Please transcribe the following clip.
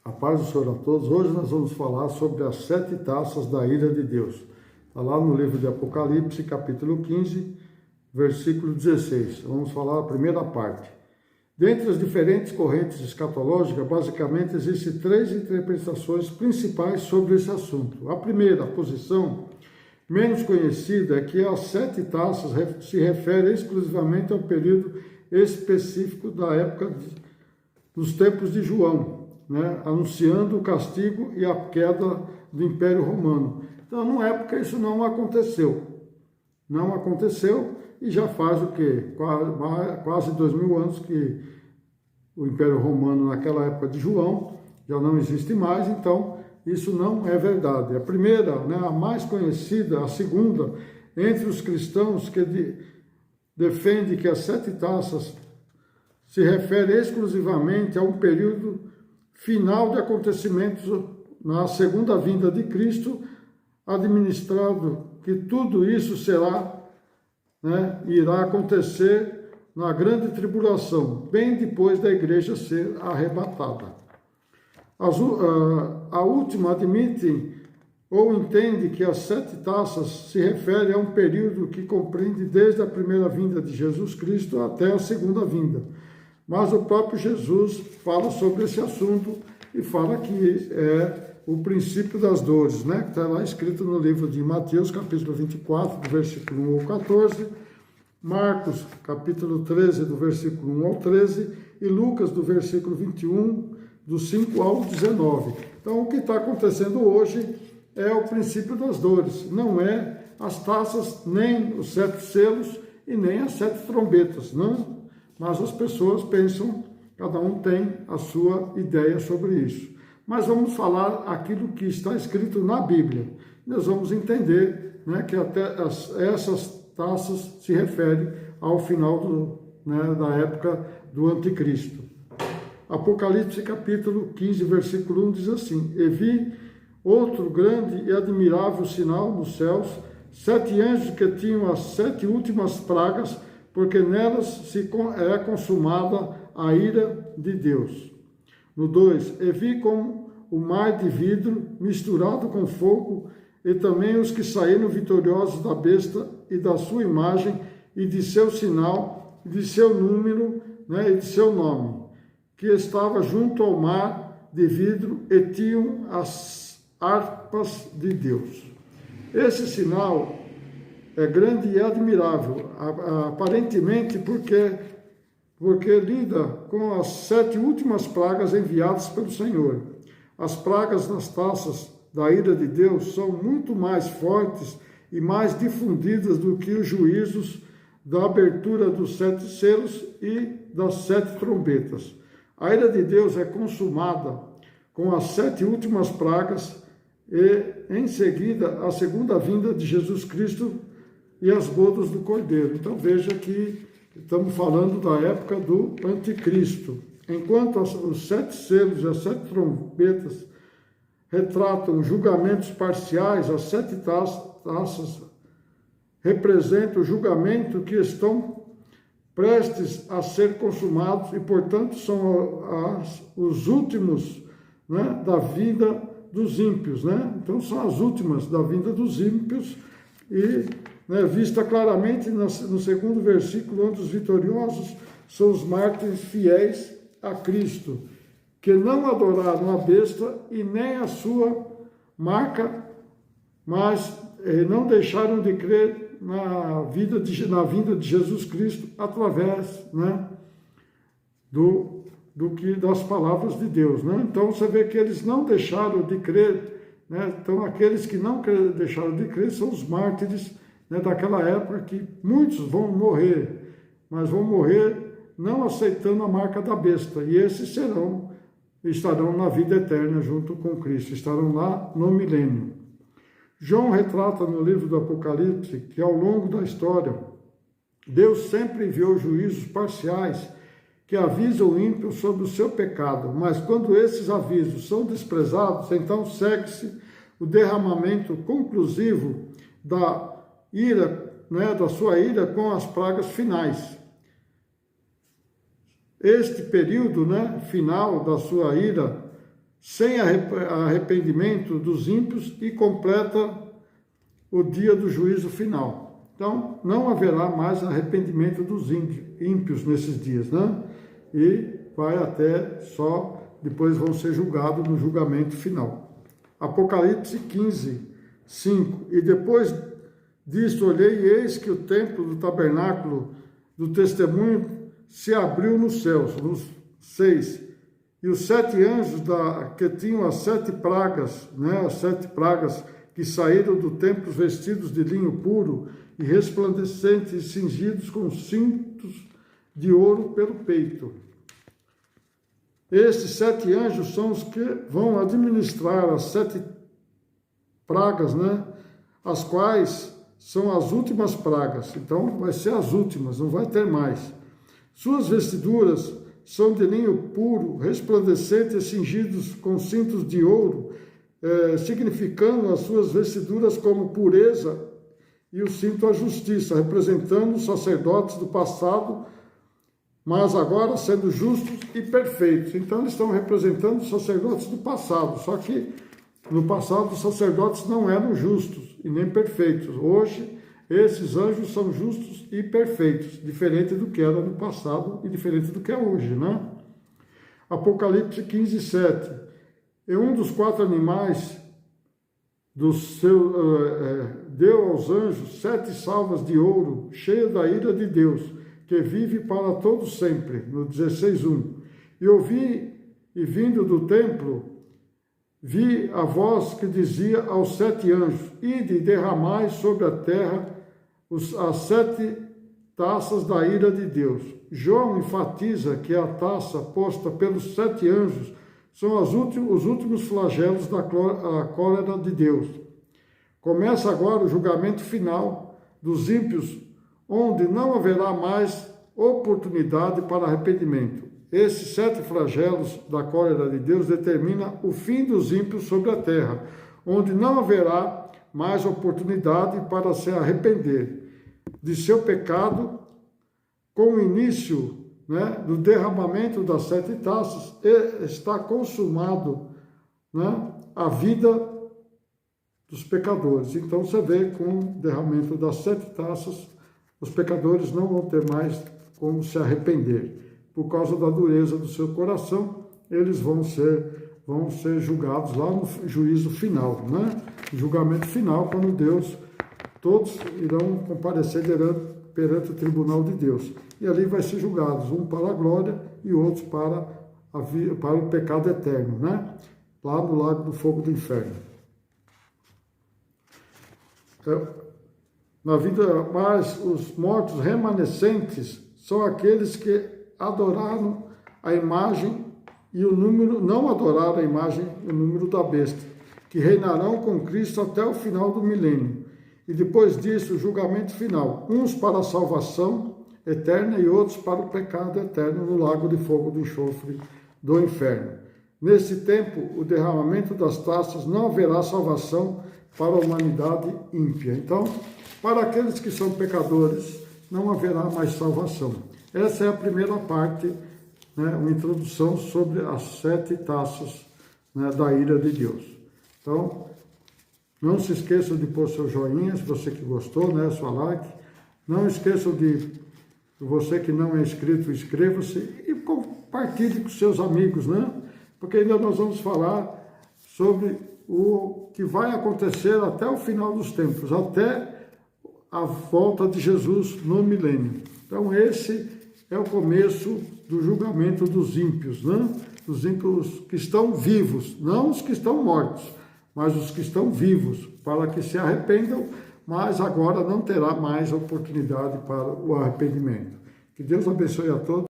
A paz do Senhor a todos. Hoje nós vamos falar sobre as 7 taças da ira de Deus. Está lá no livro de Apocalipse, capítulo 15, versículo 16. Vamos falar a primeira parte. Dentre as diferentes correntes escatológicas, basicamente existem 3 interpretações principais sobre esse assunto. A primeira posição, menos conhecida, é que as 7 taças se refere exclusivamente ao período específico da época dos tempos de João, anunciando o castigo e a queda do Império Romano. Então, numa época, isso não aconteceu. Não aconteceu e já faz o quê? Quase 2000 anos que o Império Romano, naquela época de João, já não existe mais, então isso não é verdade. A primeira, a mais conhecida, a segunda, entre os cristãos que defende que as 7 taças se refere exclusivamente a um período final de acontecimentos na segunda vinda de Cristo, administrado que tudo isso irá acontecer na grande tribulação, bem depois da igreja ser arrebatada. A última admite ou entende que as 7 taças se refere a um período que compreende desde a primeira vinda de Jesus Cristo até a segunda vinda. Mas o próprio Jesus fala sobre esse assunto e fala que é o princípio das dores, que está lá escrito no livro de Mateus, capítulo 24, do versículo 1 ao 14, Marcos, capítulo 13, do versículo 1 ao 13, e Lucas, do versículo 21, do 5 ao 19. Então, o que está acontecendo hoje é o princípio das dores, não é as taças, nem os 7 selos e nem as 7 trombetas, não. Mas as pessoas pensam, cada um tem a sua ideia sobre isso. Mas vamos falar aquilo que está escrito na Bíblia. Nós vamos entender que até essas taças se referem ao final da época do Anticristo. Apocalipse capítulo 15, versículo 1 diz assim: E vi outro grande e admirável sinal nos céus, 7 anjos que tinham as 7 últimas pragas, porque nelas é consumada a ira de Deus. No 2, e vi como o mar de vidro misturado com fogo, e também os que saíram vitoriosos da besta e da sua imagem, e de seu sinal, de seu número, e de seu nome, que estava junto ao mar de vidro, e tinham as harpas de Deus. Esse sinal é grande e admirável, aparentemente porque lida com as 7 últimas pragas enviadas pelo Senhor. As pragas das taças da ira de Deus são muito mais fortes e mais difundidas do que os juízos da abertura dos 7 selos e das 7 trombetas. A ira de Deus é consumada com as 7 últimas pragas e, em seguida, a segunda vinda de Jesus Cristo e as bodas do Cordeiro. Então veja que estamos falando da época do Anticristo. Enquanto os 7 selos e as 7 trombetas retratam julgamentos parciais, as 7 taças representam o julgamento que estão prestes a ser consumados e, portanto, são os últimos da vida dos ímpios. Então são as últimas da vinda dos ímpios e vista claramente no segundo versículo, onde os vitoriosos são os mártires fiéis a Cristo, que não adoraram a besta e nem a sua marca, mas não deixaram de crer na vinda de Jesus Cristo através das palavras de Deus. Então você vê que eles não deixaram de crer, então aqueles que não deixaram de crer são os mártires daquela época, que muitos vão morrer, mas vão morrer não aceitando a marca da besta, e esses estarão na vida eterna junto com Cristo, estarão lá no milênio. João retrata no livro do Apocalipse que ao longo da história, Deus sempre enviou juízos parciais que avisam o ímpio sobre o seu pecado, mas quando esses avisos são desprezados, então segue-se o derramamento conclusivo da ira, da sua ira com as pragas finais. Este período final da sua ira sem arrependimento dos ímpios e completa o dia do juízo final. Então, não haverá mais arrependimento dos ímpios nesses dias, né? E vai até só, depois vão ser julgados no julgamento final. Apocalipse 15, 5. E depois disto olhei, e eis que o templo do tabernáculo do testemunho se abriu nos céus. 6. E os 7 anjos que tinham as 7 pragas, né, as 7 pragas que saíram do templo vestidos de linho puro e resplandecentes e cingidos com cintos de ouro pelo peito. Estes 7 anjos são os que vão administrar as 7 pragas, né, as quais são as últimas pragas. Então, vai ser as últimas, não vai ter mais. Suas vestiduras são de linho puro, resplandecente e cingidos com cintos de ouro, significando as suas vestiduras como pureza e o cinto a justiça, representando os sacerdotes do passado, mas agora sendo justos e perfeitos. Então, eles estão representando os sacerdotes do passado, só que no passado os sacerdotes não eram justos e nem perfeitos. Hoje, esses anjos são justos e perfeitos, diferente do que era no passado e diferente do que é hoje, né? Apocalipse 15, 7. E um dos 4 animais deu aos anjos 7 salvas de ouro, cheias da ira de Deus, que vive para todo sempre, no 16:1. E ouvi, e vindo do templo, vi a voz que dizia aos 7 anjos: ide e derramai sobre a terra as 7 taças da ira de Deus. João enfatiza que a taça posta pelos 7 anjos são os últimos flagelos da cólera de Deus. Começa agora o julgamento final dos ímpios, onde não haverá mais oportunidade para arrependimento. Esses 7 flagelos da cólera de Deus determinam o fim dos ímpios sobre a terra, onde não haverá mais oportunidade para se arrepender de seu pecado, com o início, né, do derramamento das 7 taças, está consumado, né, a vida dos pecadores. Então você vê, com o derramamento das 7 taças, os pecadores não vão ter mais como se arrepender. Por causa da dureza do seu coração, eles vão ser julgados lá no juízo final, né? Julgamento final, quando Deus, todos irão comparecer perante o tribunal de Deus. E ali vai ser julgados, um para a glória e outros para o pecado eterno, né? Lá no lago do fogo do inferno. Na vida, mas os mortos remanescentes são aqueles que adoraram a imagem e o número, não adoraram a imagem e o número da besta, que reinarão com Cristo até o final do milênio. E depois disso, o julgamento final, uns para a salvação eterna e outros para o pecado eterno no lago de fogo do enxofre do inferno. Nesse tempo, o derramamento das taças, não haverá salvação para a humanidade ímpia. Então, para aqueles que são pecadores, não haverá mais salvação. Essa é a primeira parte, né, uma introdução sobre as 7 taças, né, da ira de Deus. Então, não se esqueçam de pôr seu joinha, se você que gostou, né, sua like. Não esqueçam de, você que não é inscrito, inscreva-se e compartilhe com seus amigos, né? Porque ainda nós vamos falar sobre o que vai acontecer até o final dos tempos, até a volta de Jesus no milênio. Então, esse é o começo do julgamento dos ímpios, né? Dos ímpios que estão vivos, não os que estão mortos, mas os que estão vivos, para que se arrependam, mas agora não terá mais oportunidade para o arrependimento. Que Deus abençoe a todos.